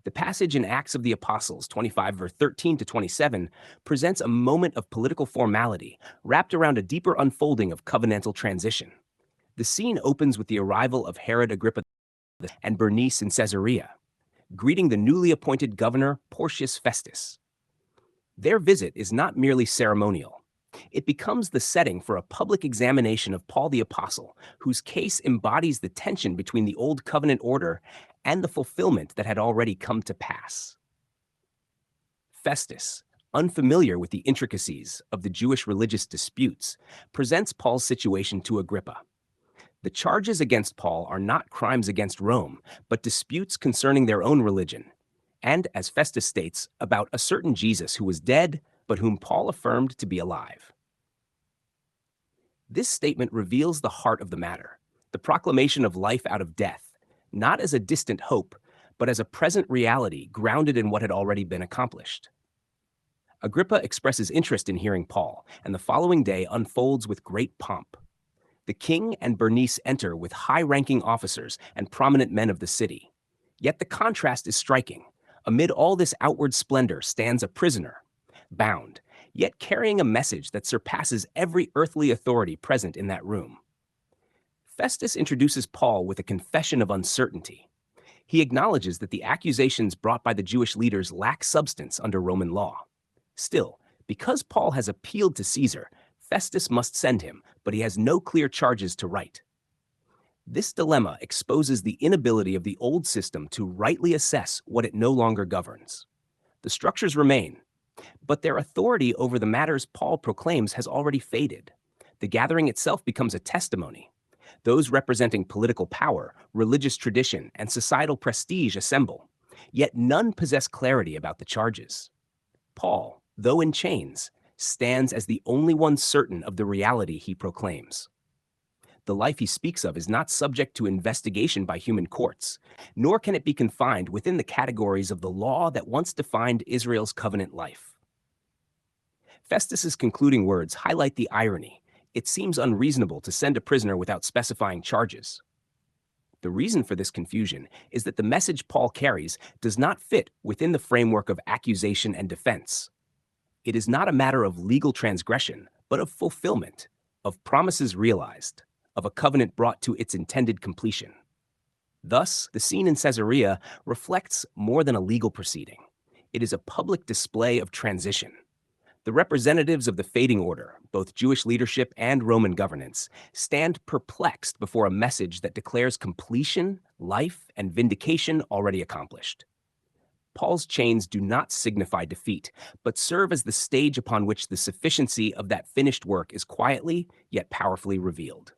The passage in Acts of the Apostles 25, verse 13 to 27, presents a moment of political formality wrapped around a deeper unfolding of covenantal transition. The scene opens with the arrival of Herod Agrippa and Bernice in Caesarea, greeting the newly appointed governor Porcius Festus. Their visit is not merely ceremonial. It becomes the setting for a public examination of Paul the Apostle, whose case embodies the tension between the Old Covenant order and the fulfillment that had already come to pass. Festus, unfamiliar with the intricacies of the Jewish religious disputes, presents Paul's situation to Agrippa. The charges against Paul are not crimes against Rome, but disputes concerning their own religion, and, as Festus states, about a certain Jesus who was dead, but whom Paul affirmed to be alive. This statement reveals the heart of the matter, the proclamation of life out of death, not as a distant hope, but as a present reality grounded in what had already been accomplished. Agrippa expresses interest in hearing Paul, and the following day unfolds with great pomp. The king and Bernice enter with high-ranking officers and prominent men of the city. Yet the contrast is striking. Amid all this outward splendor stands a prisoner, bound, yet carrying a message that surpasses every earthly authority present in that room. Festus introduces Paul with a confession of uncertainty. He acknowledges that the accusations brought by the Jewish leaders lack substance under Roman law. Still, because Paul has appealed to Caesar, Festus must send him, but he has no clear charges to write. This dilemma exposes the inability of the old system to rightly assess what it no longer governs. The structures remain, but their authority over the matters Paul proclaims has already faded. The gathering itself becomes a testimony. Those representing political power, religious tradition, and societal prestige assemble, yet none possess clarity about the charges. Paul, though in chains, stands as the only one certain of the reality he proclaims. The life he speaks of is not subject to investigation by human courts, nor can it be confined within the categories of the law that once defined Israel's covenant life. Festus's concluding words highlight the irony. It seems unreasonable to send a prisoner without specifying charges. The reason for this confusion is that the message Paul carries does not fit within the framework of accusation and defense. It is not a matter of legal transgression, but of fulfillment, of promises realized, of a covenant brought to its intended completion. Thus, the scene in Caesarea reflects more than a legal proceeding. It is a public display of transition. The representatives of the fading order, both Jewish leadership and Roman governance, stand perplexed before a message that declares completion, life, and vindication already accomplished. Paul's chains do not signify defeat, but serve as the stage upon which the sufficiency of that finished work is quietly yet powerfully revealed.